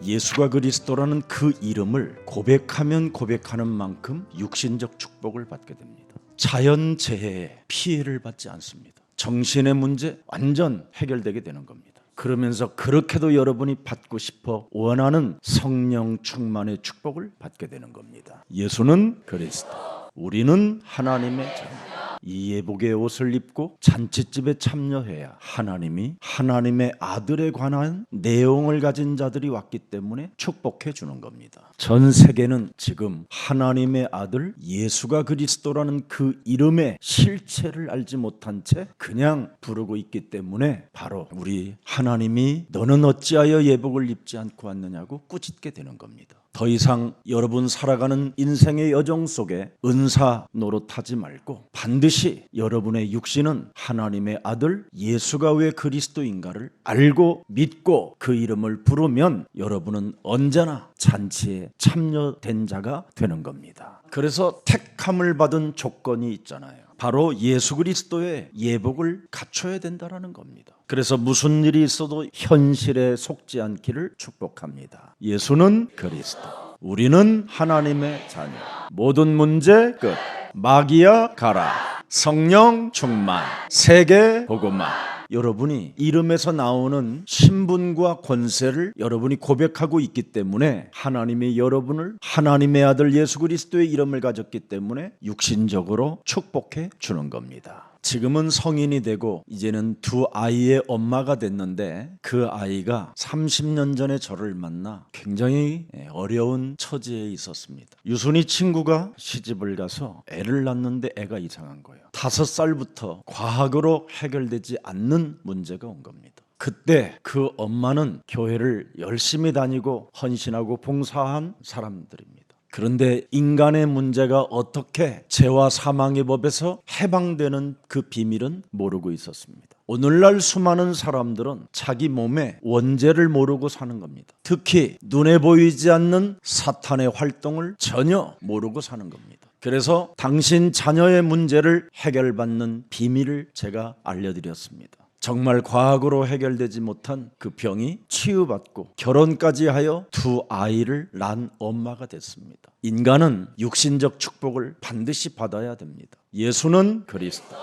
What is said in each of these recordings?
예수가 그리스도라는 그 이름을 고백하면 고백하는 만큼 육신적 축복을 받게 됩니다. 자연재해에 피해를 받지 않습니다. 정신의 문제 완전 해결되게 되는 겁니다. 그러면서 그렇게도 여러분이 받고 싶어 원하는 성령 충만의 축복을 받게 되는 겁니다. 예수는 그리스도, 우리는 하나님의 자녀. 이 예복의 옷을 입고 잔치집에 참여해야 하나님이 하나님의 아들에 관한 내용을 가진 자들이 왔기 때문에 축복해 주는 겁니다. 전 세계는 지금 하나님의 아들 예수가 그리스도라는 그 이름의 실체를 알지 못한 채 그냥 부르고 있기 때문에 바로 우리 하나님이 너는 어찌하여 예복을 입지 않고 왔느냐고 꾸짖게 되는 겁니다. 더 이상 여러분 살아가는 인생의 여정 속에 은사 노릇하지 말고 반드시 여러분의 육신은 하나님의 아들 예수가 왜 그리스도인가를 알고 믿고 그 이름을 부르면 여러분은 언제나 잔치에 참여된 자가 되는 겁니다. 그래서 택함을 받은 조건이 있잖아요. 바로 예수 그리스도의 예복을 갖춰야 된다는 겁니다. 그래서 무슨 일이 있어도 현실에 속지 않기를 축복합니다. 예수는 그리스도, 우리는 하나님의 자녀. 모든 문제 끝. 마귀야 가라. 성령 충만. 세계 복음화. 여러분이 이름에서 나오는 신분과 권세를 여러분이 고백하고 있기 때문에 하나님이 여러분을 하나님의 아들 예수 그리스도의 이름을 가졌기 때문에 육신적으로 축복해 주는 겁니다. 지금은 성인이 되고 이제는 두 아이의 엄마가 됐는데 그 아이가 30년 전에 저를 만나 굉장히 어려운 처지에 있었습니다. 유순이 친구가 시집을 가서 애를 낳는데 애가 이상한 거예요. 5살부터 과학으로 해결되지 않는 문제가 온 겁니다. 그때 그 엄마는 교회를 열심히 다니고 헌신하고 봉사한 사람들입니다. 그런데 인간의 문제가 어떻게 죄와 사망의 법에서 해방되는 그 비밀은 모르고 있었습니다. 오늘날 수많은 사람들은 자기 몸의 원죄를 모르고 사는 겁니다. 특히 눈에 보이지 않는 사탄의 활동을 전혀 모르고 사는 겁니다. 그래서 당신 자녀의 문제를 해결받는 비밀을 제가 알려드렸습니다. 정말 과학으로 해결되지 못한 그 병이 치유받고 결혼까지 하여 두 아이를 낳은 엄마가 됐습니다. 인간은 육신적 축복을 반드시 받아야 됩니다. 예수는 그리스도.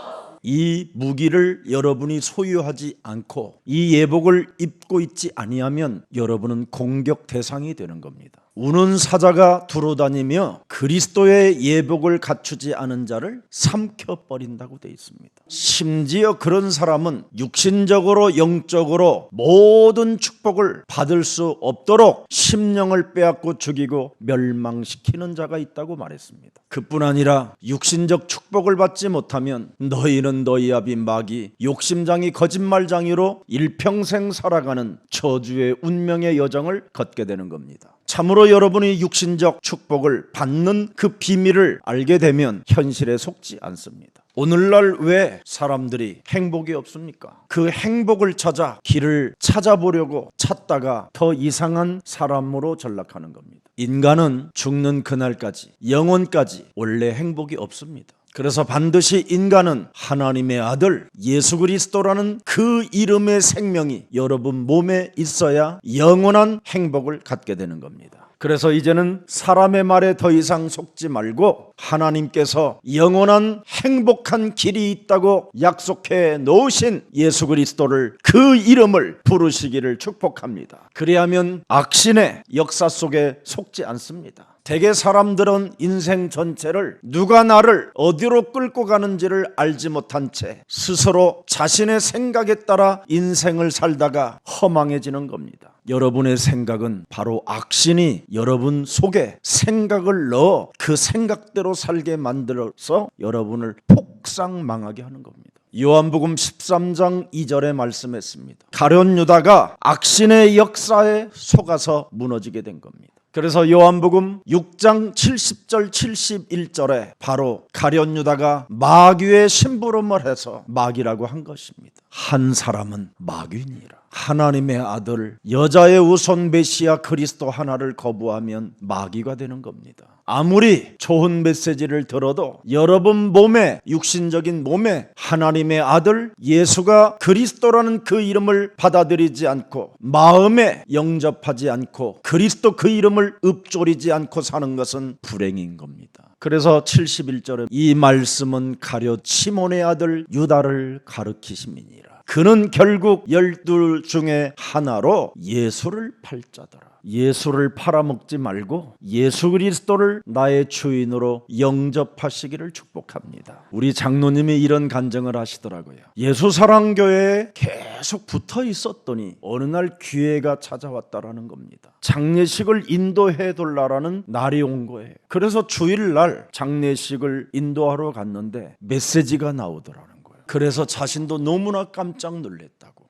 이 무기를 여러분이 소유하지 않고 이 예복을 입고 있지 아니하면 여러분은 공격 대상이 되는 겁니다. 우는 사자가 두루다니며 그리스도의 예복을 갖추지 않은 자를 삼켜버린다고 되어 있습니다. 심지어 그런 사람은 육신적으로 영적으로 모든 축복을 받을 수 없도록 심령을 빼앗고 죽이고 멸망시키는 자가 있다고 말했습니다. 그뿐 아니라 육신적 축복을 받지 못하면 너희는 너희 아비 마귀 욕심장이 거짓말장이로 일평생 살아가는 저주의 운명의 여정을 걷게 되는 겁니다. 참으로 여러분이 육신적 축복을 받는 그 비밀을 알게 되면 현실에 속지 않습니다. 오늘날 왜 사람들이 행복이 없습니까? 그 행복을 찾아 길을 찾아보려고 찾다가 더 이상한 사람으로 전락하는 겁니다. 인간은 죽는 그날까지 영원까지 원래 행복이 없습니다. 그래서 반드시 인간은 하나님의 아들 예수 그리스도라는 그 이름의 생명이 여러분 몸에 있어야 영원한 행복을 갖게 되는 겁니다. 그래서 이제는 사람의 말에 더 이상 속지 말고 하나님께서 영원한 행복한 길이 있다고 약속해 놓으신 예수 그리스도를 그 이름을 부르시기를 축복합니다. 그리하면 악신의 역사 속에 속지 않습니다. 대개 사람들은 인생 전체를 누가 나를 어디로 끌고 가는지를 알지 못한 채 스스로 자신의 생각에 따라 인생을 살다가 허망해지는 겁니다. 여러분의 생각은 바로 악신이 여러분 속에 생각을 넣어 그 생각대로 살게 만들어서 여러분을 폭삭망하게 하는 겁니다. 요한복음 13장 2절에 말씀했습니다. 가룟 유다가 악신의 역사에 속아서 무너지게 된 겁니다. 그래서 요한복음 6장 70절 71절에 바로 가룟 유다가 마귀의 심부름을 해서 마귀라고 한 것입니다. 한 사람은 마귀니라. 하나님의 아들, 여자의 우선 메시아 그리스도 하나를 거부하면 마귀가 되는 겁니다. 아무리 좋은 메시지를 들어도 여러분 몸에, 육신적인 몸에 하나님의 아들 예수가 그리스도라는 그 이름을 받아들이지 않고 마음에 영접하지 않고 그리스도 그 이름을 읊조리지 않고 사는 것은 불행인 겁니다. 그래서 71절에 이 말씀은 가룟 시몬의 아들 유다를 가르치심이니라. 그는 결국 12 중에 하나로 예수를 팔자더라. 예수를 팔아먹지 말고 예수 그리스도를 나의 주인으로 영접하시기를 축복합니다. 우리 장로님이 이런 간증을 하시더라고요. 예수사랑교회에 계속 붙어 있었더니 어느 날 기회가 찾아왔다라는 겁니다. 장례식을 인도해 돌라라는 날이 온 거예요. 그래서 주일날 장례식을 인도하러 갔는데 메시지가 나오더라는 거예요. 그래서 자신도 너무나 깜짝 놀랐다고.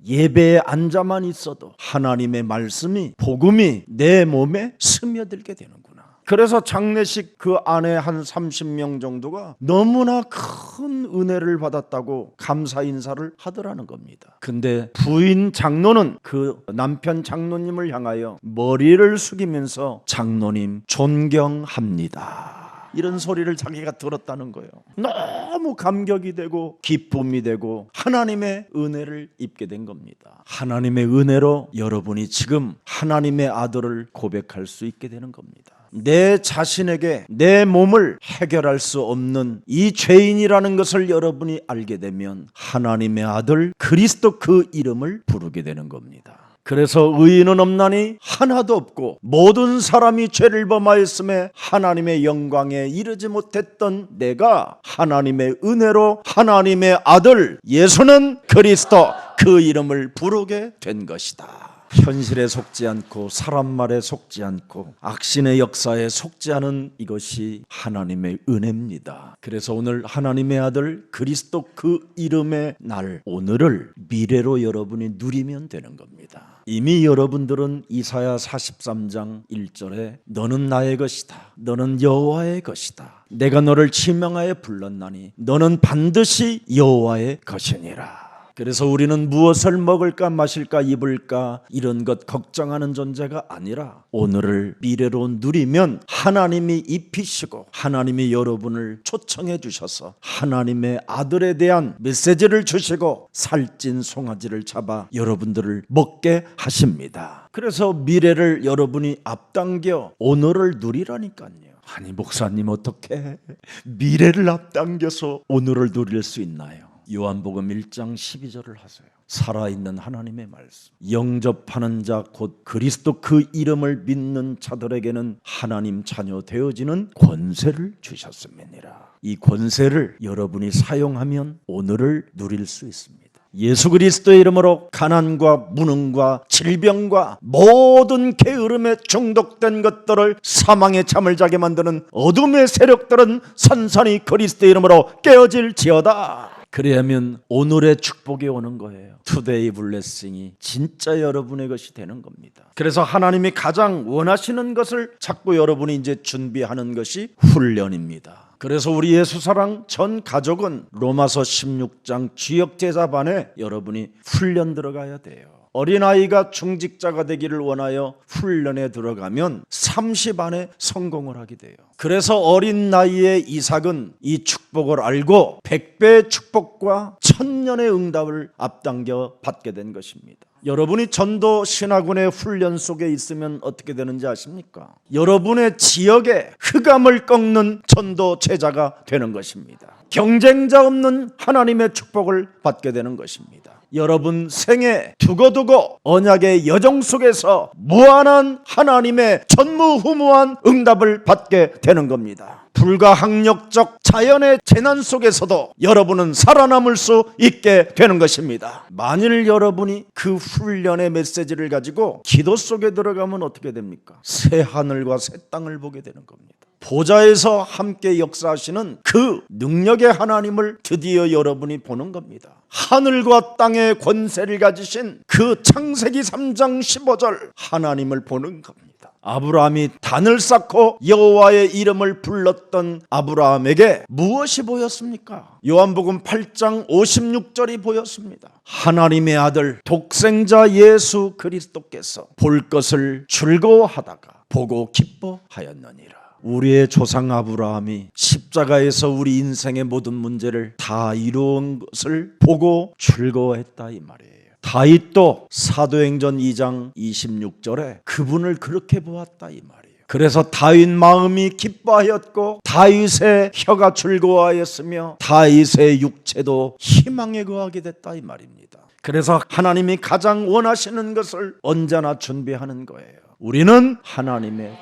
예배에 앉아만 있어도 하나님의 말씀이, 복음이 내 몸에 스며들게 되는구나. 그래서 장례식 그 안에 한 30명 정도가 너무나 큰 은혜를 받았다고 감사 인사를 하더라는 겁니다. 근데 부인 장로는 그 남편 장로님을 향하여 머리를 숙이면서 장로님 존경합니다, 이런 소리를 자기가 들었다는 거예요. 너무 감격이 되고 기쁨이 되고 하나님의 은혜를 입게 된 겁니다. 하나님의 은혜로 여러분이 지금 하나님의 아들을 고백할 수 있게 되는 겁니다. 내 자신에게 내 몸을 해결할 수 없는 이 죄인이라는 것을 여러분이 알게 되면 하나님의 아들 그리스도 그 이름을 부르게 되는 겁니다. 그래서 의인은 없나니 하나도 없고 모든 사람이 죄를 범하였음에 하나님의 영광에 이르지 못했던 내가 하나님의 은혜로 하나님의 아들 예수는 그리스도 그 이름을 부르게 된 것이다. 현실에 속지 않고 사람 말에 속지 않고 악신의 역사에 속지 않은 이것이 하나님의 은혜입니다. 그래서 오늘 하나님의 아들 그리스도 그 이름의 날, 오늘을 미래로 여러분이 누리면 되는 겁니다. 이미 여러분들은 이사야 43장 1절에 너는 나의 것이다, 너는 여호와의 것이다, 내가 너를 지명하여 불렀나니 너는 반드시 여호와의 것이니라. 그래서 우리는 무엇을 먹을까 마실까 입을까 이런 것 걱정하는 존재가 아니라 오늘을 미래로 누리면 하나님이 입히시고 하나님이 여러분을 초청해 주셔서 하나님의 아들에 대한 메시지를 주시고 살찐 송아지를 잡아 여러분들을 먹게 하십니다. 그래서 미래를 여러분이 앞당겨 오늘을 누리라니까요. 아니 목사님 어떻게 미래를 앞당겨서 오늘을 누릴 수 있나요? 요한복음 1장 12절을 하세요. 살아있는 하나님의 말씀, 영접하는 자 곧 그리스도 그 이름을 믿는 자들에게는 하나님 자녀 되어지는 권세를 주셨음이니라. 이 권세를 여러분이 사용하면 오늘을 누릴 수 있습니다. 예수 그리스도의 이름으로 가난과 무능과 질병과 모든 게으름에 중독된 것들을 사망의 잠을 자게 만드는 어둠의 세력들은 선선히 그리스도의 이름으로 깨어질지어다. 그래야면 오늘의 축복이 오는 거예요. 투데이 블레싱이 진짜 여러분의 것이 되는 겁니다. 그래서 하나님이 가장 원하시는 것을 자꾸 여러분이 이제 준비하는 것이 훈련입니다. 그래서 우리 예수사랑 전 가족은 로마서 16장 지역제자반에 여러분이 훈련 들어가야 돼요. 어린아이가 중직자가 되기를 원하여 훈련에 들어가면 30 안에 성공을 하게 돼요. 그래서 어린 나이에 이삭은 이 축복을 알고 100배의 축복과 1000년의 응답을 앞당겨 받게 된 것입니다. 여러분이 전도 신학원의 훈련 속에 있으면 어떻게 되는지 아십니까? 여러분의 지역에 흑암을 꺾는 전도 제자가 되는 것입니다. 경쟁자 없는 하나님의 축복을 받게 되는 것입니다. 여러분 생에 두고두고 언약의 여정 속에서 무한한 하나님의 전무후무한 응답을 받게 되는 겁니다. 불가항력적 자연의 재난 속에서도 여러분은 살아남을 수 있게 되는 것입니다. 만일 여러분이 그 훈련의 메시지를 가지고 기도 속에 들어가면 어떻게 됩니까? 새 하늘과 새 땅을 보게 되는 겁니다. 보좌에서 함께 역사하시는 그 능력의 하나님을 드디어 여러분이 보는 겁니다. 하늘과 땅의 권세를 가지신 그 창세기 3장 15절 하나님을 보는 겁니다. 아브라함이 단을 쌓고 여호와의 이름을 불렀던 아브라함에게 무엇이 보였습니까? 요한복음 8장 56절이 보였습니다. 하나님의 아들 독생자 예수 그리스도께서 볼 것을 즐거워하다가 보고 기뻐하였느니라. 우리의 조상 아브라함이 십자가에서 우리 인생의 모든 문제를 다 이루은 것을 보고 즐거워했다 이 말이에요. 다윗도 사도행전 2장 26절에 그분을 그렇게 보았다 이 말이에요. 그래서 다윗 마음이 기뻐하였고 다윗의 혀가 즐거워하였으며 다윗의 육체도 희망에 거하게 됐다 이 말입니다. 그래서 하나님이 가장 원하시는 것을 언제나 준비하는 거예요. 우리는 하나님의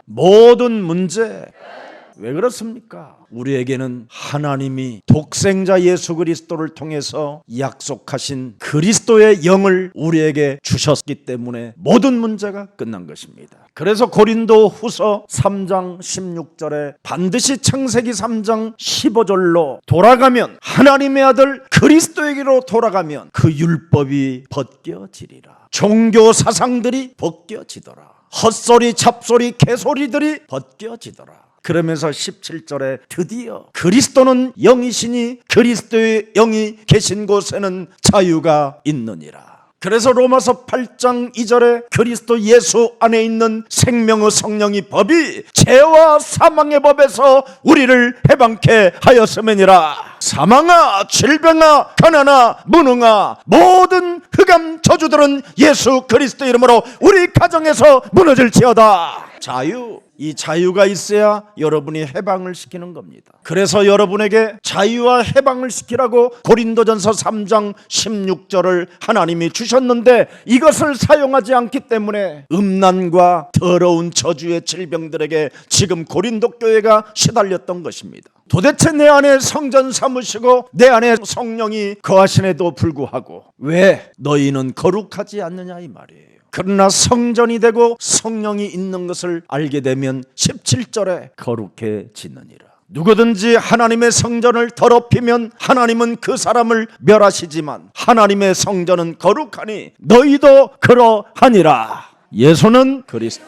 모든 문제, 왜 그렇습니까? 우리에게는 하나님이 독생자 예수 그리스도를 통해서 약속하신 그리스도의 영을 우리에게 주셨기 때문에 모든 문제가 끝난 것입니다. 그래서 고린도 후서 3장 16절에 반드시 창세기 3장 15절로 돌아가면, 하나님의 아들 그리스도에게로 돌아가면 그 율법이 벗겨지리라. 종교 사상들이 벗겨지더라. 헛소리 잡소리 개소리들이 벗겨지더라. 그러면서 17절에 드디어 그리스도는 영이시니 그리스도의 영이 계신 곳에는 자유가 있느니라. 그래서 로마서 8장 2절에 그리스도 예수 안에 있는 생명의 성령이 법이 죄와 사망의 법에서 우리를 해방케 하였음이니라. 사망아, 질병아, 가난아, 무능아, 모든 흑암 저주들은 예수 그리스도 이름으로 우리 가정에서 무너질지어다. 자유, 이 자유가 있어야 여러분이 해방을 시키는 겁니다. 그래서 여러분에게 자유와 해방을 시키라고 고린도전서 3장 16절을 하나님이 주셨는데 이것을 사용하지 않기 때문에 음란과 더러운 저주의 질병들에게 지금 고린도 교회가 시달렸던 것입니다. 도대체 내 안에 성전 삼으시고 내 안에 성령이 거하시에도 불구하고 왜 너희는 거룩하지 않느냐 이 말이에요. 그러나 성전이 되고 성령이 있는 것을 알게 되면 17절에 거룩해지느니라. 누구든지 하나님의 성전을 더럽히면 하나님은 그 사람을 멸하시지만 하나님의 성전은 거룩하니 너희도 그러하니라. 예수는 그리스도,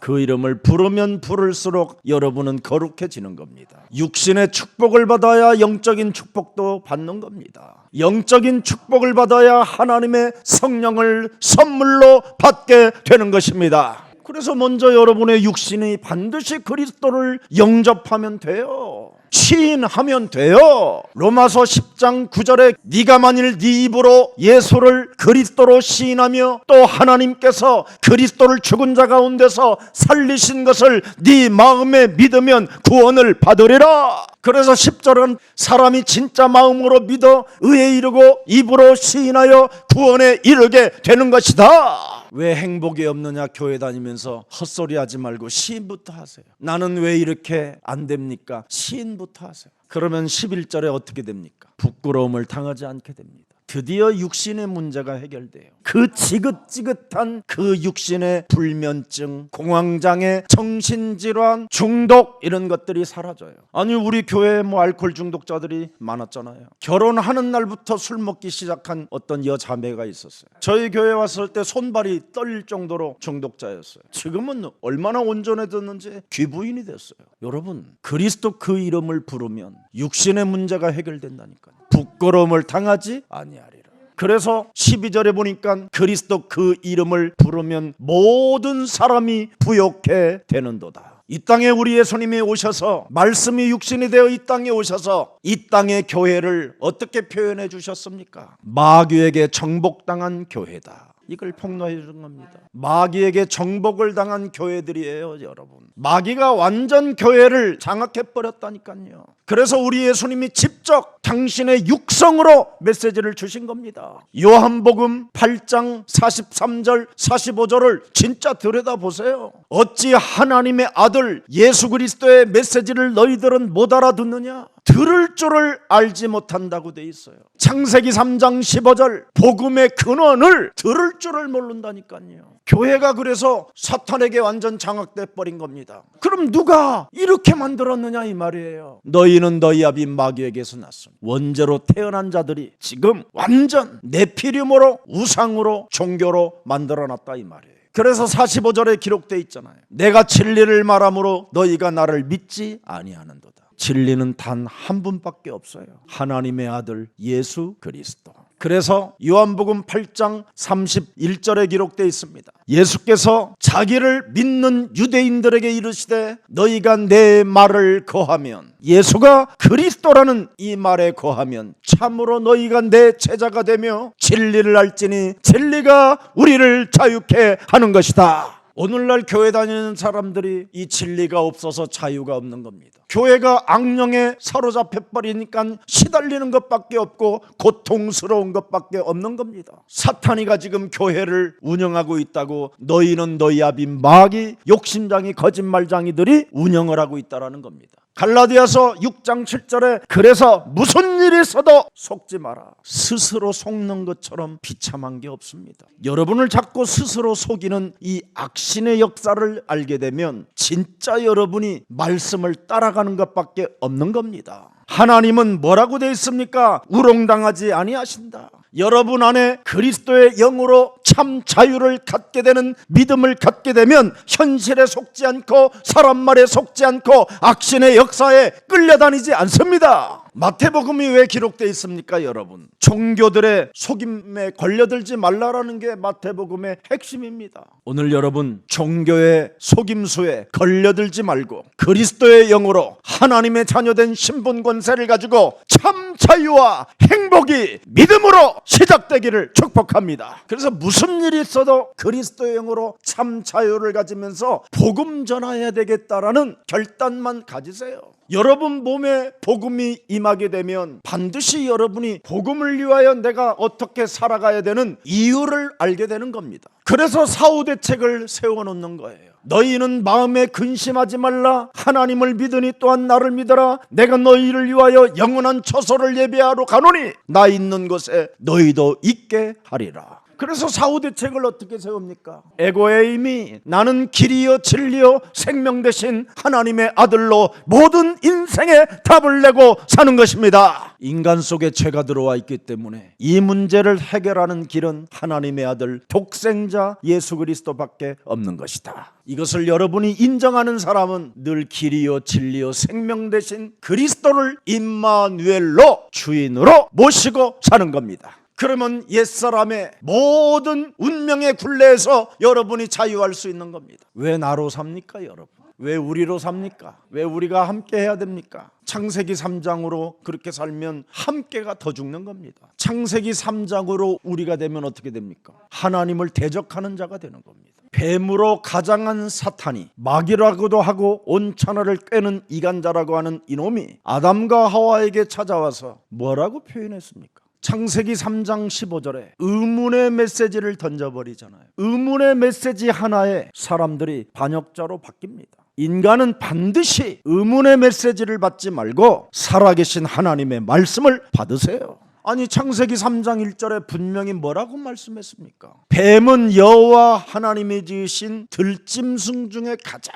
그 이름을 부르면 부를수록 여러분은 거룩해지는 겁니다. 육신의 축복을 받아야 영적인 축복도 받는 겁니다. 영적인 축복을 받아야 하나님의 성령을 선물로 받게 되는 것입니다. 그래서 먼저 여러분의 육신이 반드시 그리스도를 영접하면 돼요. 시인하면 돼요. 로마서 10장 9절에 네가 만일 네 입으로 예수를 그리스도로 시인하며 또 하나님께서 그리스도를 죽은 자 가운데서 살리신 것을 네 마음에 믿으면 구원을 받으리라. 그래서 10절은 사람이 진짜 마음으로 믿어 의에 이르고 입으로 시인하여 구원에 이르게 되는 것이다. 왜 행복이 없느냐? 교회 다니면서 헛소리하지 말고 시인부터 하세요. 나는 왜 이렇게 안 됩니까? 시인부터 하세요. 그러면 11절에 어떻게 됩니까? 부끄러움을 당하지 않게 됩니다. 드디어 육신의 문제가 해결돼요. 그 지긋지긋한 그 육신의 불면증, 공황장애, 정신질환, 중독 이런 것들이 사라져요. 아니 우리 교회에 알코올 중독자들이 많았잖아요. 결혼하는 날부터 술 먹기 시작한 어떤 여자매가 있었어요. 저희 교회 왔을 때 손발이 떨릴 정도로 중독자였어요. 지금은 얼마나 온전해졌는지 귀부인이 됐어요. 여러분, 그리스도 그 이름을 부르면 육신의 문제가 해결된다니까요. 부끄러움을 당하지 아니하리라. 그래서 12절에 보니까 그리스도 그 이름을 부르면 모든 사람이 부욕해 되는도다. 이 땅에 우리 예수님이 오셔서 말씀이 육신이 되어 이 땅에 오셔서 이 땅의 교회를 어떻게 표현해 주셨습니까? 마귀에게 정복당한 교회다. 이걸 폭로해 준 겁니다. 마귀에게 정복을 당한 교회들이에요, 여러분. 마귀가 완전 교회를 장악해 버렸다니까요. 그래서 우리 예수님이 직접 당신의 육성으로 메시지를 주신 겁니다. 요한복음 8장 43절 45절을 진짜 들여다보세요. 어찌 하나님의 아들 예수 그리스도의 메시지를 너희들은 못 알아듣느냐? 들을 줄을 알지 못한다고 돼 있어요. 창세기 3장 15절 복음의 근원을 들을 줄을 모른다니까요. 교회가 그래서 사탄에게 완전 장악돼 버린 겁니다. 그럼 누가 이렇게 만들었느냐 이 말이에요. 너희는 너희 아비 마귀에게서 났음. 원죄로 태어난 자들이 지금 완전 네피림으로 우상으로 종교로 만들어놨다 이 말이에요. 그래서 45절에 기록되어 있잖아요. 내가 진리를 말함으로 너희가 나를 믿지 아니하는도다. 진리는 단 한 분밖에 없어요. 하나님의 아들 예수 그리스도. 그래서 요한복음 8장 31절에 기록되어 있습니다. 예수께서 자기를 믿는 유대인들에게 이르시되 너희가 내 말을 거하면, 예수가 그리스도라는 이 말에 거하면 참으로 너희가 내 제자가 되며 진리를 알지니 진리가 우리를 자유케 하는 것이다. 오늘날 교회 다니는 사람들이 이 진리가 없어서 자유가 없는 겁니다. 교회가 악령에 사로잡혀 버리니까 시달리는 것밖에 없고 고통스러운 것밖에 없는 겁니다. 사탄이가 지금 교회를 운영하고 있다고 너희는 너희 아비 마귀 욕심장이 거짓말장이들이 운영을 하고 있다라는 겁니다. 갈라디아서 6장 7절에 그래서 무슨 일이 있어도 속지 마라. 스스로 속는 것처럼 비참한 게 없습니다. 여러분을 자꾸 스스로 속이는 이 악신의 역사를 알게 되면 진짜 여러분이 말씀을 따라가는 것밖에 없는 겁니다. 하나님은 뭐라고 되어 있습니까? 우롱당하지 아니하신다. 여러분 안에 그리스도의 영으로 참 자유를 갖게 되는 믿음을 갖게 되면 현실에 속지 않고 사람 말에 속지 않고 악신의 역사에 끌려다니지 않습니다. 마태복음이 왜 기록되어 있습니까, 여러분? 종교들의 속임에 걸려들지 말라라는 게 마태복음의 핵심입니다. 오늘 여러분 종교의 속임수에 걸려들지 말고 그리스도의 영으로 하나님의 자녀된 신분 권세를 가지고 참 자유와 행복이 믿음으로 시작되기를 축복합니다. 그래서 무슨 일이 있어도 그리스도의 영으로 참 자유를 가지면서 복음 전해야 되겠다라는 결단만 가지세요. 여러분 몸에 복음이 임하게 되면 반드시 여러분이 복음을 위하여 내가 어떻게 살아가야 되는 이유를 알게 되는 겁니다. 그래서 사후대책을 세워놓는 거예요. 너희는 마음에 근심하지 말라. 하나님을 믿으니 또한 나를 믿어라. 내가 너희를 위하여 영원한 처소를 예비하러 가노니 나 있는 곳에 너희도 있게 하리라. 그래서 사후대책을 어떻게 세웁니까? 에고의 힘이 나는 길이요 진리요 생명 되신 하나님의 아들로 모든 인생의 답을 내고 사는 것입니다. 인간 속에 죄가 들어와 있기 때문에 이 문제를 해결하는 길은 하나님의 아들 독생자 예수 그리스도밖에 없는 것이다. 이것을 여러분이 인정하는 사람은 늘 길이요 진리요 생명 되신 그리스도를 임마누엘로 주인으로 모시고 사는 겁니다. 그러면 옛사람의 모든 운명의 굴레에서 여러분이 자유할 수 있는 겁니다. 왜 나로 삽니까, 여러분? 왜 우리로 삽니까? 왜 우리가 함께 해야 됩니까? 창세기 3장으로 그렇게 살면 함께가 더 죽는 겁니다. 창세기 3장으로 우리가 되면 어떻게 됩니까? 하나님을 대적하는 자가 되는 겁니다. 뱀으로 가장한 사탄이, 마귀라고도 하고 온 천하를 꿰는 이간자라고 하는 이놈이 아담과 하와에게 찾아와서 뭐라고 표현했습니까? 창세기 3장 15절에 의문의 메시지를 던져버리잖아요. 의문의 메시지 하나에 사람들이 반역자로 바뀝니다. 인간은 반드시 의문의 메시지를 받지 말고 살아계신 하나님의 말씀을 받으세요. 아니 창세기 3장 1절에 분명히 뭐라고 말씀했습니까? 뱀은 여호와 하나님이 지으신 들짐승 중에 가장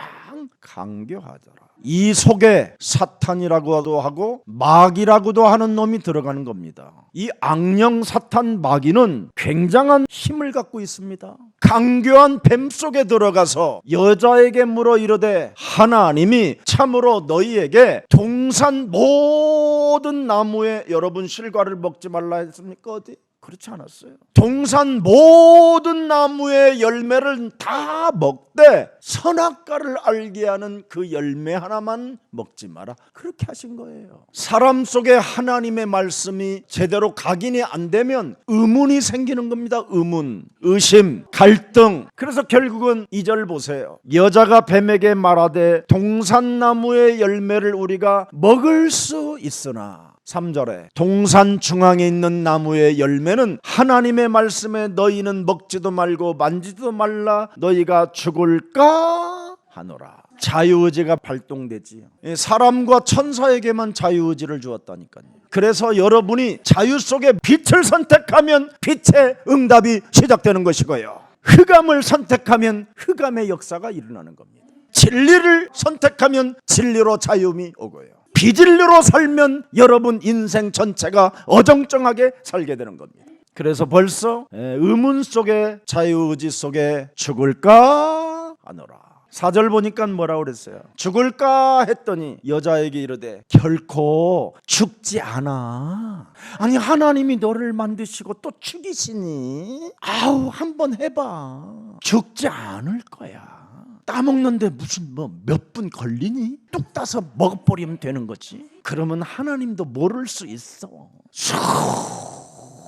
강교하더라. 이 속에 사탄이라고도 하고 마귀라고도 하는 놈이 들어가는 겁니다. 이 악령 사탄 마귀는 굉장한 힘을 갖고 있습니다. 강교한 뱀 속에 들어가서 여자에게 물어 이르되 하나님이 참으로 너희에게 동산 모든 나무에 여러분 실과를 먹지 말라 했습니까? 어디? 그렇지 않았어요. 동산 모든 나무의 열매를 다 먹되 선악과를 알게 하는 그 열매 하나만 먹지 마라. 그렇게 하신 거예요. 사람 속에 하나님의 말씀이 제대로 각인이 안 되면 의문이 생기는 겁니다. 의문, 의심, 갈등. 그래서 결국은 2절 보세요. 여자가 뱀에게 말하되 동산나무의 열매를 우리가 먹을 수 있으나 3절에 동산 중앙에 있는 나무의 열매는 하나님의 말씀에 너희는 먹지도 말고 만지지도 말라 너희가 죽을까 하노라. 자유의지가 발동되지요. 사람과 천사에게만 자유의지를 주었다니까요. 그래서 여러분이 자유 속에 빛을 선택하면 빛의 응답이 시작되는 것이고요, 흑암을 선택하면 흑암의 역사가 일어나는 겁니다. 진리를 선택하면 진리로 자유함이 오고요, 비진리로 살면 여러분 인생 전체가 어정쩡하게 살게 되는 겁니다. 그래서 벌써 의문 속에 자유의지 속에 죽을까 하노라. 4절 보니까 뭐라 그랬어요? 죽을까 했더니 여자에게 이르되 결코 죽지 않아. 아니 하나님이 너를 만드시고 또 죽이시니 아우 한번 해봐. 죽지 않을 거야. 따먹는데 무슨 뭐 몇 분 걸리니? 뚝 따서 먹어버리면 되는 거지. 그러면 하나님도 모를 수 있어.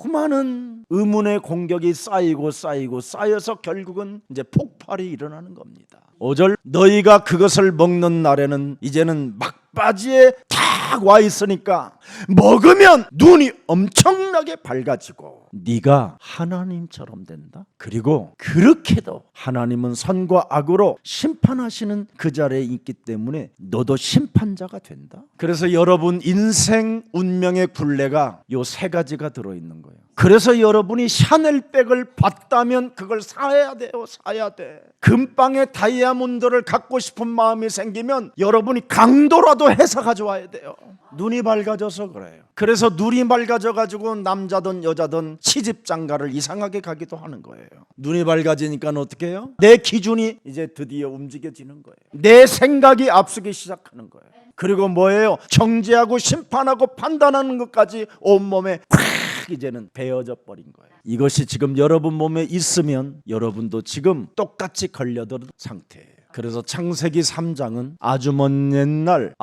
수많은 의문의 공격이 쌓여서 결국은 이제 폭발이 일어나는 겁니다. 5절 너희가 그것을 먹는 날에는 이제는 막바지에 탁 와 있으니까 먹으면 눈이 엄청나게 밝아지고 네가 하나님처럼 된다. 그리고 그렇게도 하나님은 선과 악으로 심판하시는 그 자리에 있기 때문에 너도 심판자가 된다. 그래서 여러분 인생 운명의 굴레가 요 3가지가 들어있는 거예요. 그래서 여러분이 샤넬백을 봤다면 그걸 사야 돼요. 사야 돼. 금방의 다이아몬드를 갖고 싶은 마음이 생기면 여러분이 강도라도 해서 가져와야 돼요. 눈이 밝아져서 그래요. 그래서 눈이 밝아져 가지고 남자든 여자든 시집장가를 이상하게 가기도 하는 거예요. 눈이 밝아지니까 어떻게 해요? 내 기준이 이제 드디어 움직여지는 거예요. 내 생각이 앞서기 시작하는 거예요. 그리고 뭐예요? 정죄하고 심판하고 판단하는 것까지 온몸에 콱 이제는 베어져 버린 거예요. 이것이 지금 여러분 몸에 있으면 여러분도 지금 똑같이 걸려든 상태예요. 그래서 창세기 3장은 아주 먼 옛날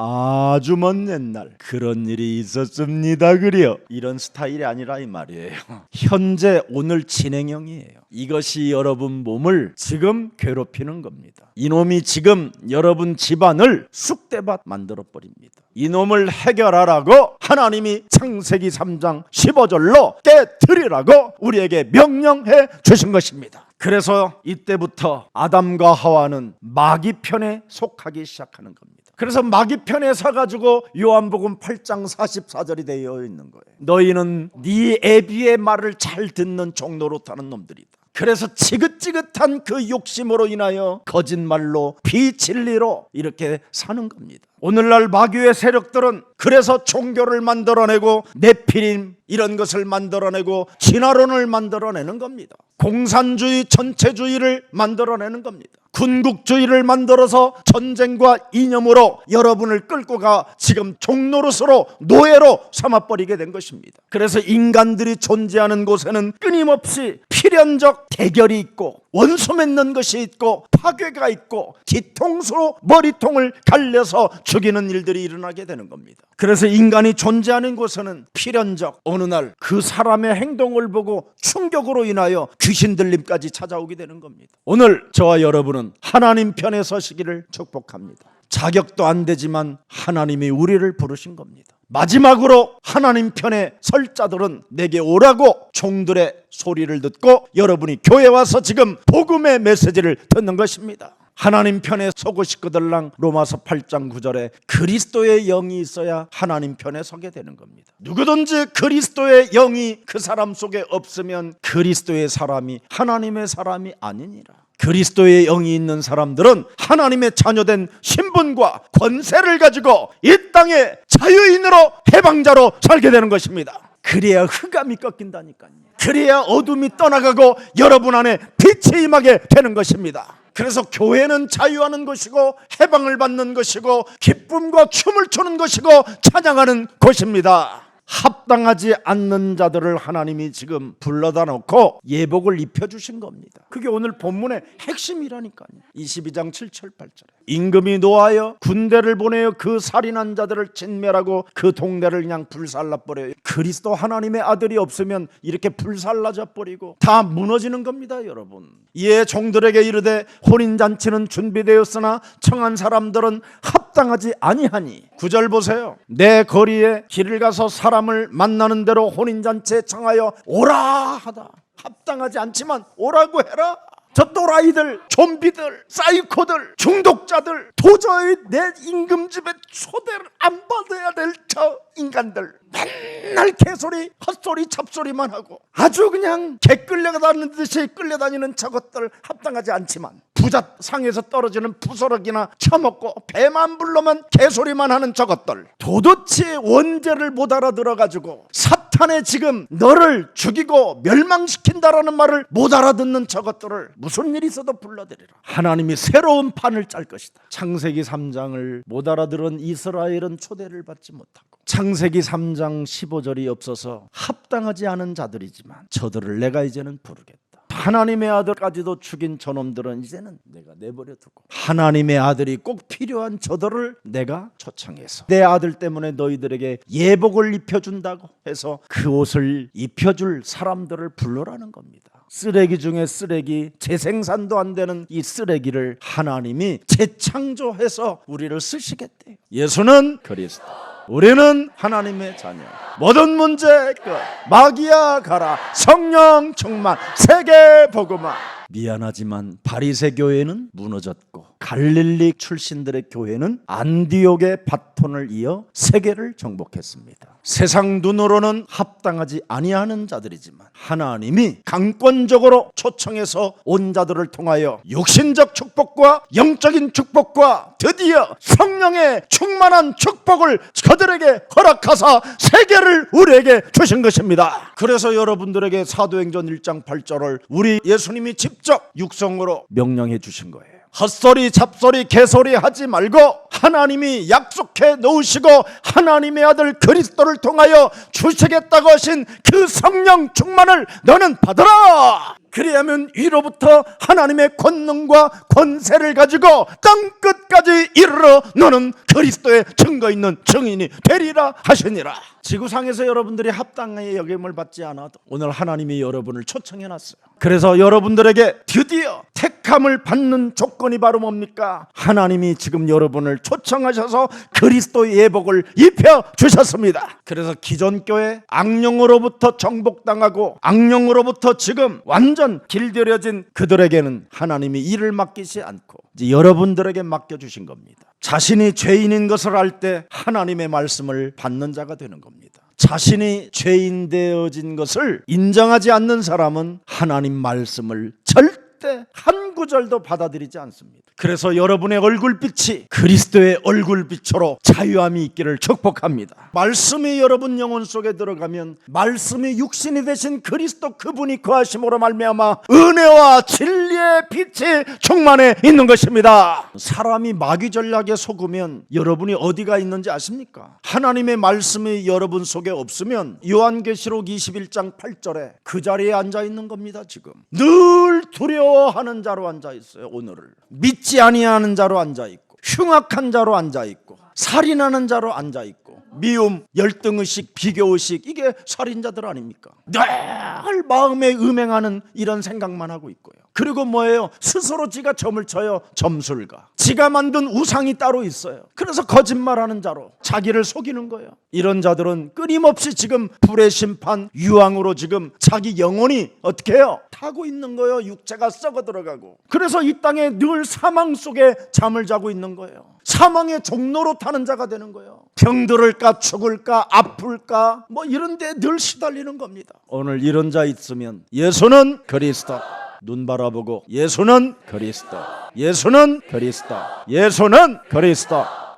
그런 일이 있었습니다. 그래요. 이런 스타일이 아니라 이 말이에요. 현재 오늘 진행형이에요. 이것이 여러분 몸을 지금 괴롭히는 겁니다. 이놈이 지금 여러분 집안을 쑥대밭 만들어 버립니다. 이놈을 해결하라고 하나님이 창세기 3장 15절로 깨뜨리라고 우리에게 명령해 주신 것입니다. 그래서 이때부터 아담과 하와는 마귀 편에 속하기 시작하는 겁니다. 그래서 마귀 편에 서가지고 요한복음 8장 44절이 되어 있는 거예요. 너희는 네 애비의 말을 잘 듣는 종노릇하는 놈들이다. 그래서 지긋지긋한 그 욕심으로 인하여 거짓말로 비진리로 이렇게 사는 겁니다. 오늘날 마귀의 세력들은 그래서 종교를 만들어내고 네피림 이런 것을 만들어내고 진화론을 만들어내는 겁니다. 공산주의 전체주의를 만들어내는 겁니다. 군국주의를 만들어서 전쟁과 이념으로 여러분을 끌고 가 지금 종노릇으로 노예로 삼아버리게 된 것입니다. 그래서 인간들이 존재하는 곳에는 끊임없이 필연적 대결이 있고 원수 맺는 것이 있고 파괴가 있고 뒤통수로 머리통을 갈려서 죽이는 일들이 일어나게 되는 겁니다. 그래서 인간이 존재하는 곳에는 필연적 어느 날 그 사람의 행동을 보고 충격으로 인하여 귀신 들림까지 찾아오게 되는 겁니다. 오늘 저와 여러분은 하나님 편에 서시기를 축복합니다. 자격도 안 되지만 하나님이 우리를 부르신 겁니다. 마지막으로 하나님 편에 설 자들은 내게 오라고 종들의 소리를 듣고 여러분이 교회 와서 지금 복음의 메시지를 듣는 것입니다. 하나님 편에 서고 싶거들랑 로마서 8장 9절에 그리스도의 영이 있어야 하나님 편에 서게 되는 겁니다. 누구든지 그리스도의 영이 그 사람 속에 없으면 그리스도의 사람이 하나님의 사람이 아니니라. 그리스도의 영이 있는 사람들은 하나님의 자녀된 신분과 권세를 가지고 이 땅에 자유인으로 해방자로 살게 되는 것입니다. 그래야 흑암이 꺾인다니까요. 그래야 어둠이 떠나가고 여러분 안에 빛이 임하게 되는 것입니다. 그래서 교회는 자유하는 것이고 해방을 받는 것이고 기쁨과 춤을 추는 것이고 찬양하는 곳입니다. 합당하지 않는 자들을 하나님이 지금 불러다 놓고 예복을 입혀주신 겁니다. 그게 오늘 본문의 핵심이라니까요. 22장 7절 8절에 임금이 노하여 군대를 보내어 그 살인한 자들을 진멸하고 그 동네를 그냥 불살라버려요. 그리스도 하나님의 아들이 없으면 이렇게 불살라져 버리고 다 무너지는 겁니다. 여러분, 이에 종들에게 이르되 혼인잔치는 준비되었으나 청한 사람들은 합당하지 아니하니. 9절 보세요. 내 거리에 길을 가서 사람을 만나는 대로 혼인잔치에 청하여 오라 하다. 합당하지 않지만 오라고 해라. 저 또라이들, 좀비들, 사이코들, 중독자들, 도저히 내 임금집에 초대를 안 받아야 될 저 인간들, 맨날 개소리, 헛소리, 잡소리만 하고 아주 그냥 개 끌려다니는 듯이 끌려다니는 저것들 합당하지 않지만 부잣 상에서 떨어지는 부스러기나 처먹고 배만 불러만 개소리만 하는 저것들, 도대체 원죄를 못 알아들어가지고 사탄의 지금 너를 죽이고 멸망시킨다라는 말을 못 알아듣는 저것들을 무슨 일이 있어도 불러들이라. 하나님이 새로운 판을 짤 것이다. 창세기 3장을 못 알아들은 이스라엘은 초대를 받지 못하고, 창세기 3장 15절이 없어서 합당하지 않은 자들이지만 저들을 내가 이제는 부르겠다. 하나님의 아들까지도 죽인 저놈들은 이제는 내가 내버려 두고, 하나님의 아들이 꼭 필요한 저들을 내가 초청해서 내 아들 때문에 너희들에게 예복을 입혀준다고 해서 그 옷을 입혀줄 사람들을 불러라는 겁니다. 쓰레기 중에 쓰레기, 재생산도 안 되는 이 쓰레기를 하나님이 재창조해서 우리를 쓰시겠대요. 예수는 그리스도, 우리는 하나님의 자녀. 모든 문제 끝. 마귀야 가라. 성령 충만. 세계 복음화. 미안하지만 바리새 교회는 무너졌고 갈릴리 출신들의 교회는 안디옥의 바톤을 이어 세계를 정복했습니다. 세상 눈으로는 합당하지 아니하는 자들이지만 하나님이 강권적으로 초청해서 온 자들을 통하여 육신적 축복과 영적인 축복과 드디어 성령의 충만한 축복을 그들에게 허락하사 세계를 우리에게 주신 것입니다. 그래서 여러분들에게 사도행전 1장 8절을 우리 예수님이 직접 육성으로 명령해 주신 거예요. 헛소리 잡소리 개소리 하지 말고 하나님이 약속해 놓으시고 하나님의 아들 그리스도를 통하여 주시겠다고 하신 그 성령 충만을 너는 받아라. 그리하면 위로부터 하나님의 권능과 권세를 가지고 땅 끝까지 이르러 너는 그리스도의 증거 있는 증인이 되리라 하시니라. 지구상에서 여러분들이 합당하게 여김을 받지 않아도 오늘 하나님이 여러분을 초청해놨어요. 그래서 여러분들에게 드디어 택함을 받는 조건이 바로 뭡니까? 하나님이 지금 여러분을 초청하셔서 그리스도의 예복을 입혀주셨습니다. 그래서 기존 교회 악령으로부터 정복당하고 악령으로부터 지금 완전 길들여진 그들에게는 하나님이 일을 맡기지 않고 이제 여러분들에게 맡겨주신 겁니다. 자신이 죄인인 것을 알 때 하나님의 말씀을 받는 자가 되는 겁니다. 자신이 죄인 되어진 것을 인정하지 않는 사람은 하나님 말씀을 절대 한 구절도 받아들이지 않습니다. 그래서 여러분의 얼굴빛이 그리스도의 얼굴빛으로 자유함이 있기를 축복합니다. 말씀이 여러분 영혼 속에 들어가면 말씀이 육신이 되신 그리스도 그분이 거하심으로 말미암아 은혜와 진리의 빛이 충만해 있는 것입니다. 사람이 마귀 전략에 속으면 여러분이 어디가 있는지 아십니까? 하나님의 말씀이 여러분 속에 없으면 요한계시록 21장 8절에 그 자리에 앉아 있는 겁니다. 지금 늘 두려워하는 자로 앉아 있어요. 오늘을 믿지 아니하는 자로 앉아 있고 흉악한 자로 앉아 있고 살인하는 자로 앉아 있고 미움, 열등의식, 비교의식, 이게 살인자들 아닙니까? 늘 마음에 음행하는 이런 생각만 하고 있고요. 그리고 뭐예요? 스스로 지가 점을 쳐요. 점술가. 지가 만든 우상이 따로 있어요. 그래서 거짓말하는 자로 자기를 속이는 거예요. 이런 자들은 끊임없이 지금 불의 심판, 유황으로 지금 자기 영혼이 어떻게 해요? 타고 있는 거예요. 육체가 썩어 들어가고. 그래서 이 땅에 늘 사망 속에 잠을 자고 있는 거예요. 사망의 종로로 타는 자가 되는 거예요. 병들을까 죽을까 아플까 뭐 이런 데 늘 시달리는 겁니다. 오늘 이런 자 있으면 예수는 그리스도, 눈 바라보고 예수는 그리스도, 예수는 그리스도, 예수는 그리스도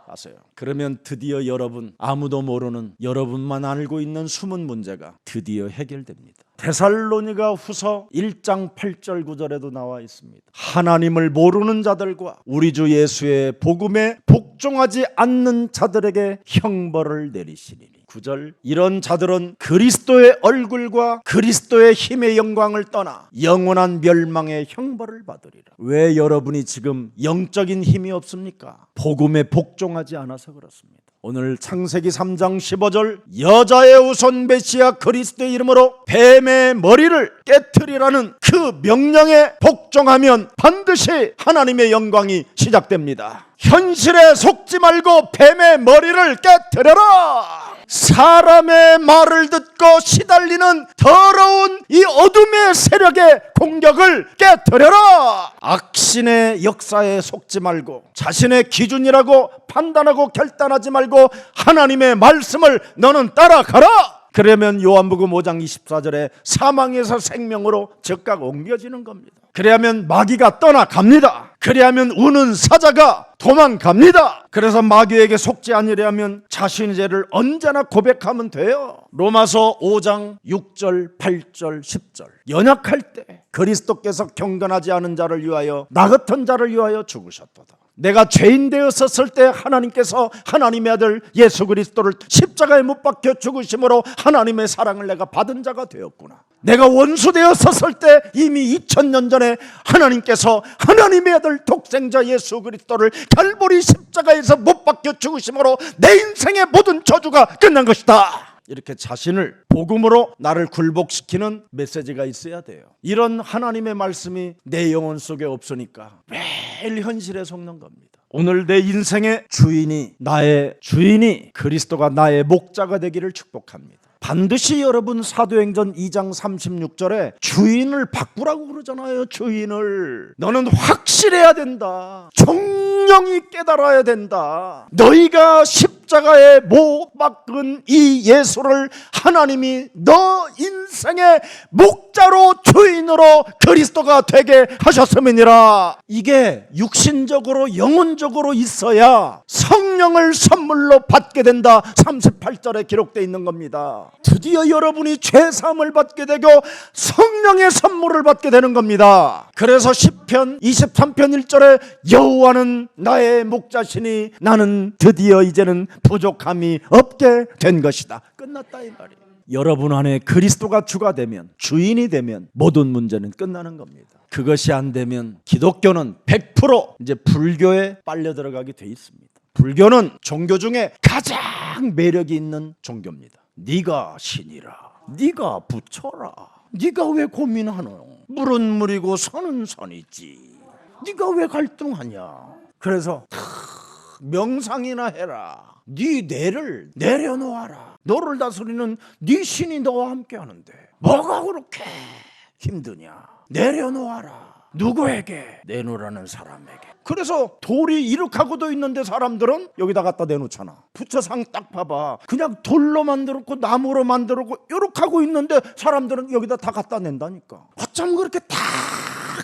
하세요. 그러면 드디어 여러분, 아무도 모르는 여러분만 알고 있는 숨은 문제가 드디어 해결됩니다. 데살로니가 후서 1장 8절 9절에도 나와 있습니다. 하나님을 모르는 자들과 우리 주 예수의 복음에 복종하지 않는 자들에게 형벌을 내리시리니. 9절, 이런 자들은 그리스도의 얼굴과 그리스도의 힘의 영광을 떠나 영원한 멸망의 형벌을 받으리라. 왜 여러분이 지금 영적인 힘이 없습니까? 복음에 복종하지 않아서 그렇습니다. 오늘 창세기 3장 15절, 여자의 후손 메시아 그리스도의 이름으로 뱀의 머리를 깨트리라는 그 명령에 복종하면 반드시 하나님의 영광이 시작됩니다. 현실에 속지 말고 뱀의 머리를 깨트려라. 사람의 말을 듣고 시달리는 더러운 이 어둠의 세력의 공격을 깨트려라. 악신의 역사에 속지 말고 자신의 기준이라고 판단하고 결단하지 말고 하나님의 말씀을 너는 따라가라. 그러면 요한복음 5장 24절에 사망에서 생명으로 즉각 옮겨지는 겁니다. 그래야면 마귀가 떠나갑니다. 그래야면 우는 사자가 도망갑니다. 그래서 마귀에게 속지 아니려면 자신의 죄를 언제나 고백하면 돼요. 로마서 5장 6절 8절 10절 연약할 때 그리스도께서 경건하지 않은 자를 위하여 나 같은 자를 위하여 죽으셨도다. 내가 죄인 되었었을 때 하나님께서 하나님의 아들 예수 그리스도를 십자가에 못 박혀 죽으심으로 하나님의 사랑을 내가 받은 자가 되었구나. 내가 원수 되었었을 때 이미 2000년 전에 하나님께서 하나님의 아들 독생자 예수 그리스도를 갈보리 십자가에서 못 박혀 죽으심으로 내 인생의 모든 저주가 끝난 것이다. 이렇게 자신을 복음으로 나를 굴복시키는 메시지가 있어야 돼요. 이런 하나님의 말씀이 내 영혼 속에 없으니까 매일 현실에 속는 겁니다. 오늘 내 인생의 주인이 나의 주인이 그리스도가 나의 목자가 되기를 축복합니다. 반드시 여러분 사도행전 2장 36절에 주인을 바꾸라고 그러잖아요. 주인을 너는 확실해야 된다. 정령이 깨달아야 된다. 너희가 십자가에 못 박은 이 예수를 하나님이 너 인생의 목자로 주인으로 그리스도가 되게 하셨음이니라. 이게 육신적으로 영혼적으로 있어야 성령을 선물로 받게 된다. 38절에 기록되어 있는 겁니다. 드디어 여러분이 죄사함을 받게 되고 성령의 선물을 받게 되는 겁니다. 그래서 시편 23편 1절에 여호와는 나의 목자시니 나는 드디어 이제는 부족함이 없게 된 것이다. 끝났다 이 말이에요. 여러분 안에 그리스도가 주가 되면 주인이 되면 모든 문제는 끝나는 겁니다. 그것이 안 되면 기독교는 100% 이제 불교에 빨려 들어가게 돼 있습니다. 불교는 종교 중에 가장 매력이 있는 종교입니다. 네가 신이라, 네가 부처라, 네가 왜 고민하노? 물은 물이고 선은 선이지, 네가 왜 갈등하냐? 그래서 명상이나 해라. 네 뇌를 내려놓아라. 너를 다스리는 네 신이 너와 함께 하는데 뭐가 그렇게 힘드냐? 내려놓아라. 누구에게? 내놓으라는 사람에게. 그래서 돌이 이렇게하고도 있는데 사람들은 여기다 갖다 내놓잖아. 부처상 딱 봐봐. 그냥 돌로 만들었고 나무로 만들었고 이렇게 하고 있는데 사람들은 여기다 다 갖다 낸다니까. 어쩜 그렇게 다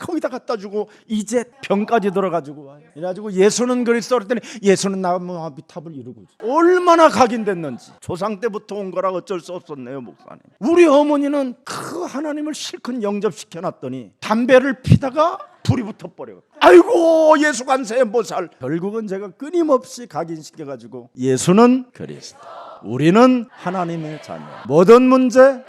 거기다 갖다 주고 이제 병까지 들어가지고 와요. 그래가지고 예수는 그리스도 그랬더니 예수는 나무 아비탑을 이루고 있어. 얼마나 각인됐는지. 조상 때부터 온 거라 어쩔 수 없었네요, 목사님. 우리 어머니는 그 하나님을 실컷 영접시켜놨더니 담배를 피다가 불이 붙어버려. 아이고 예수 관세에 못 살. 결국은 제가 끊임없이 각인시켜가지고 예수는 그리스도, 우리는 하나님의 자녀. 모든 문제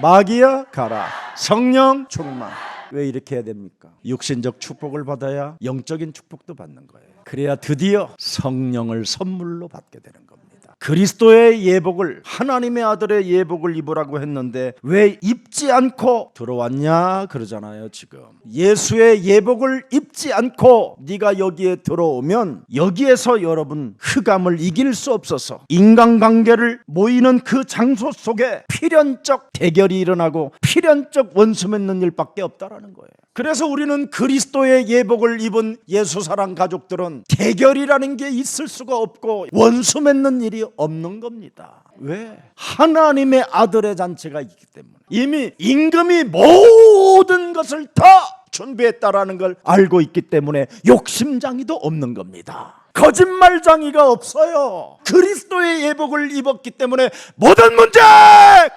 마귀야 가라. 성령 충만. 왜 이렇게 해야 됩니까? 육신적 축복을 받아야 영적인 축복도 받는 거예요. 그래야 드디어 성령을 선물로 받게 되는 겁니다. 그리스도의 예복을, 하나님의 아들의 예복을 입으라고 했는데 왜 입지 않고 들어왔냐 그러잖아요. 지금 예수의 예복을 입지 않고 네가 여기에 들어오면 여기에서 여러분 흑암을 이길 수 없어서 인간관계를 모이는 그 장소 속에 필연적 대결이 일어나고 필연적 원수 맺는 일밖에 없다라는 거예요. 그래서 우리는 그리스도의 예복을 입은 예수사랑 가족들은 대결이라는 게 있을 수가 없고 원수 맺는 일이 없는 겁니다. 왜? 하나님의 아들의 잔치가 있기 때문에. 이미 임금이 모든 것을 다 준비했다라는 걸 알고 있기 때문에 욕심장이도 없는 겁니다. 거짓말장이가 없어요. 그리스도의 예복을 입었기 때문에 모든 문제가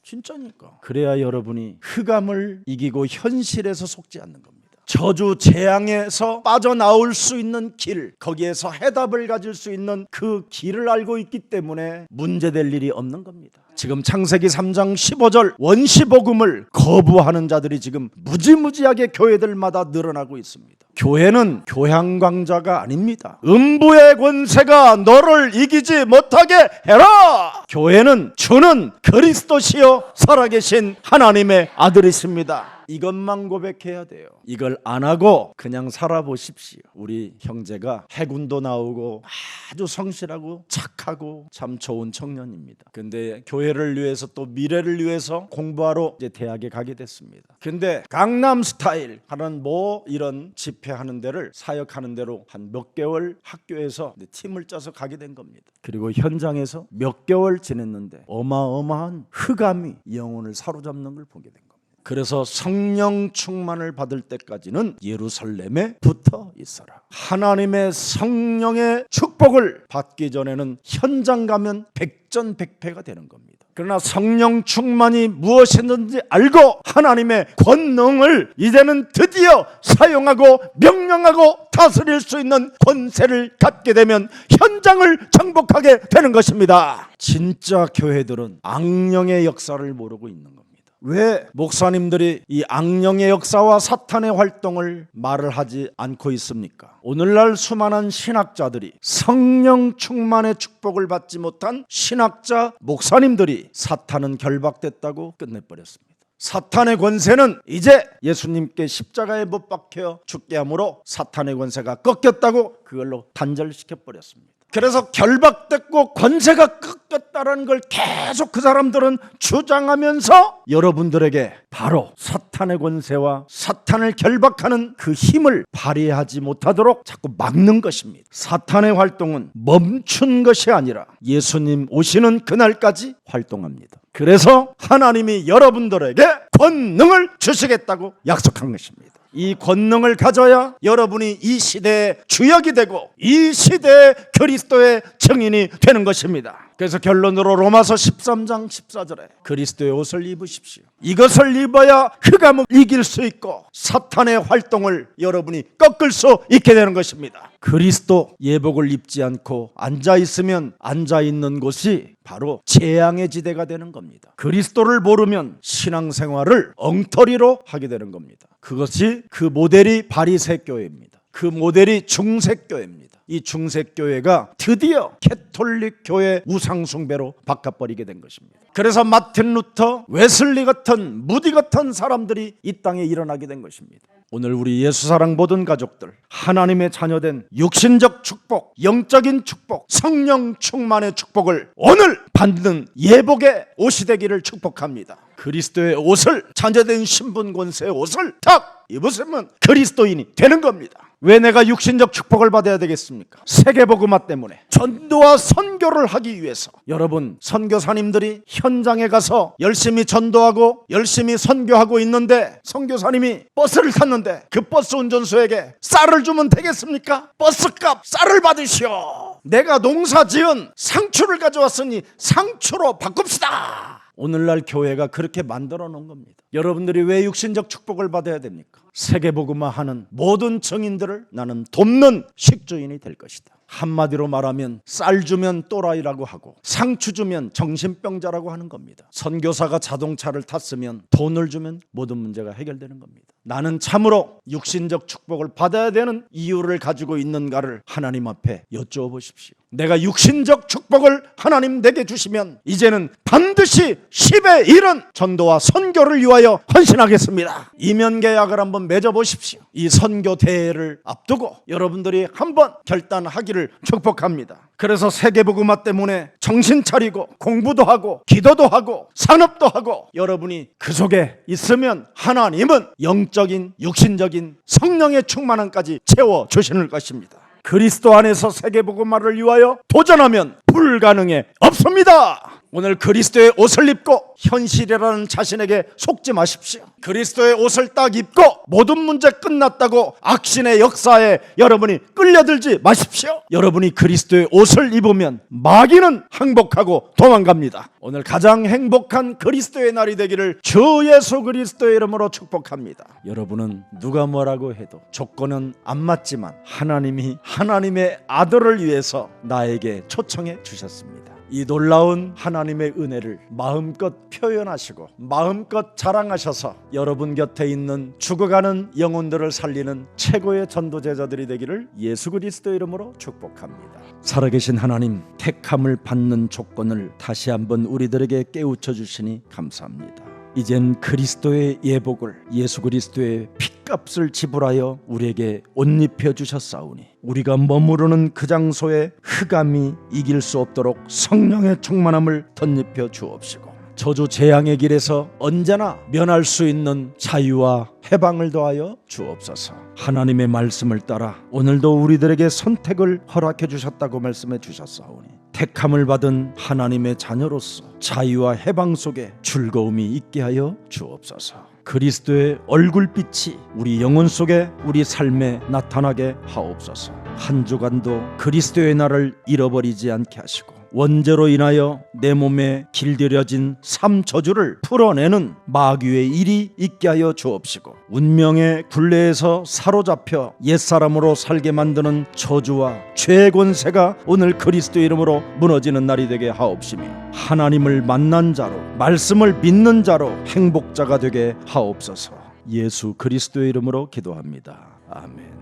진짜니까. 그래야 여러분이 흑암을 이기고 현실에서 속지 않는 겁니다. 저주 재앙에서 빠져나올 수 있는 길, 거기에서 해답을 가질 수 있는 그 길을 알고 있기 때문에 문제될 일이 없는 겁니다. 지금 창세기 3장 15절 원시복음을 거부하는 자들이 지금 무지무지하게 교회들마다 늘어나고 있습니다. 교회는 교향광자가 아닙니다. 음부의 권세가 너를 이기지 못하게 해라. 교회는 주는 그리스도시요 살아계신 하나님의 아들이십니다. 이것만 고백해야 돼요. 이걸 안 하고 그냥 살아보십시오. 우리 형제가 해군도 나오고 아주 성실하고 착하고 참 좋은 청년입니다. 근데 교회 교회를 위해서 또 미래를 위해서 공부하러 이제 대학에 가게 됐습니다. 근데 강남 스타일 하는 이런 집회하는 데를 사역하는 데로 한 몇 개월 학교에서 팀을 짜서 가게 된 겁니다. 그리고 현장에서 몇 개월 지냈는데 어마어마한 흑암이 영혼을 사로잡는 걸 보게 된 겁니다. 그래서 성령 충만을 받을 때까지는 예루살렘에 붙어 있어라. 하나님의 성령의 축복을 받기 전에는 현장 가면 백전백패가 되는 겁니다. 그러나 성령 충만이 무엇이든지 알고 하나님의 권능을 이제는 드디어 사용하고 명령하고 다스릴 수 있는 권세를 갖게 되면 현장을 정복하게 되는 것입니다. 진짜 교회들은 악령의 역사를 모르고 있는 겁니다. 왜 목사님들이 이 악령의 역사와 사탄의 활동을 말을 하지 않고 있습니까? 오늘날 수많은 신학자들이 성령 충만의 축복을 받지 못한 신학자 목사님들이 사탄은 결박됐다고 끝내버렸습니다. 사탄의 권세는 이제 예수님께 십자가에 못 박혀 죽게 함으로 사탄의 권세가 꺾였다고 그걸로 단절시켜버렸습니다. 그래서 결박됐고 권세가 꺾였다는 걸 계속 그 사람들은 주장하면서 여러분들에게 바로 사탄의 권세와 사탄을 결박하는 그 힘을 발휘하지 못하도록 자꾸 막는 것입니다. 사탄의 활동은 멈춘 것이 아니라 예수님 오시는 그날까지 활동합니다. 그래서 하나님이 여러분들에게 권능을 주시겠다고 약속한 것입니다. 이 권능을 가져야 여러분이 이 시대의 주역이 되고 이 시대의 그리스도의 증인이 되는 것입니다. 그래서 결론으로 로마서 13장 14절에 그리스도의 옷을 입으십시오. 이것을 입어야 흑암을 이길 수 있고 사탄의 활동을 여러분이 꺾을 수 있게 되는 것입니다. 그리스도 예복을 입지 않고 앉아있으면 앉아있는 곳이 바로 재앙의 지대가 되는 겁니다. 그리스도를 모르면 신앙생활을 엉터리로 하게 되는 겁니다. 그것이 그 모델이 바리새 교회입니다. 그 모델이 중세교회입니다. 이 중세교회가 드디어 캐톨릭 교회 우상숭배로 바꿔버리게 된 것입니다. 그래서 마틴 루터, 웨슬리 같은 무디 같은 사람들이 이 땅에 일어나게 된 것입니다. 오늘 우리 예수사랑 모든 가족들, 하나님의 자녀된 육신적 축복, 영적인 축복, 성령 충만의 축복을 오늘 받는 예복의 옷이 되기를 축복합니다. 그리스도의 옷을, 자녀된 신분 권세의 옷을 딱 입으시면 그리스도인이 되는 겁니다. 왜 내가 육신적 축복을 받아야 되겠습니까? 세계복음화 때문에 전도와 선교를 하기 위해서 여러분 선교사님들이 현장에 가서 열심히 전도하고 열심히 선교하고 있는데 선교사님이 버스를 탔는데 그 버스 운전수에게 쌀을 주면 되겠습니까? 버스값 쌀을 받으시오. 내가 농사지은 상추를 가져왔으니 상추로 바꿉시다. 오늘날 교회가 그렇게 만들어 놓은 겁니다. 여러분들이 왜 육신적 축복을 받아야 됩니까? 세계복음화하는 모든 증인들을 나는 돕는 식주인이 될 것이다. 한마디로 말하면 쌀 주면 또라이라고 하고 상추 주면 정신병자라고 하는 겁니다. 선교사가 자동차를 탔으면 돈을 주면 모든 문제가 해결되는 겁니다. 나는 참으로 육신적 축복을 받아야 되는 이유를 가지고 있는가를 하나님 앞에 여쭈어보십시오. 내가 육신적 축복을 하나님 내게 주시면 이제는 반드시 10의 1은 전도와 선교를 위하여 헌신하겠습니다. 이면계약을 한번 맺어보십시오. 이 선교 대회를 앞두고 여러분들이 한번 결단하기를 축복합니다. 그래서 세계복음화 때문에 정신 차리고 공부도 하고 기도도 하고 산업도 하고 여러분이 그 속에 있으면 하나님은 영적인 육신적인 성령의 충만함까지 채워주시는 것입니다. 그리스도 안에서 세계복음화를 위하여 도전하면 불가능해 없습니다. 오늘 그리스도의 옷을 입고 현실이라는 자신에게 속지 마십시오. 그리스도의 옷을 딱 입고 모든 문제 끝났다고 악신의 역사에 여러분이 끌려들지 마십시오. 여러분이 그리스도의 옷을 입으면 마귀는 항복하고 도망갑니다. 오늘 가장 행복한 그리스도의 날이 되기를 주 예수 그리스도의 이름으로 축복합니다. 여러분은 누가 뭐라고 해도 조건은 안 맞지만 하나님이 하나님의 아들을 위해서 나에게 초청해 주셨습니다. 이 놀라운 하나님의 은혜를 마음껏 표현하시고 마음껏 자랑하셔서 여러분 곁에 있는 죽어가는 영혼들을 살리는 최고의 전도제자들이 되기를 예수 그리스도 이름으로 축복합니다. 살아계신 하나님, 택함을 받는 조건을 다시 한번 우리들에게 깨우쳐 주시니 감사합니다. 이젠 그리스도의 예복을 예수 그리스도의 피 값을 지불하여 우리에게 옷 입혀 주셨사오니 우리가 머무르는 그 장소에 흑암이 이길 수 없도록 성령의 충만함을 덧입혀 주옵시고 저주 재앙의 길에서 언제나 면할 수 있는 자유와 해방을 더하여 주옵소서. 하나님의 말씀을 따라 오늘도 우리들에게 선택을 허락해 주셨다고 말씀해 주셨사오니 택함을 받은 하나님의 자녀로서 자유와 해방 속에 즐거움이 있게 하여 주옵소서. 그리스도의 얼굴빛이 우리 영혼 속에 우리 삶에 나타나게 하옵소서. 한 주간도 그리스도의 날을 잃어버리지 않게 하시고 원죄로 인하여 내 몸에 길들여진 삶 저주를 풀어내는 마귀의 일이 있게 하여 주옵시고 운명의 굴레에서 사로잡혀 옛사람으로 살게 만드는 저주와 죄의 권세가 오늘 그리스도 이름으로 무너지는 날이 되게 하옵시며 하나님을 만난 자로 말씀을 믿는 자로 행복자가 되게 하옵소서. 예수 그리스도의 이름으로 기도합니다. 아멘.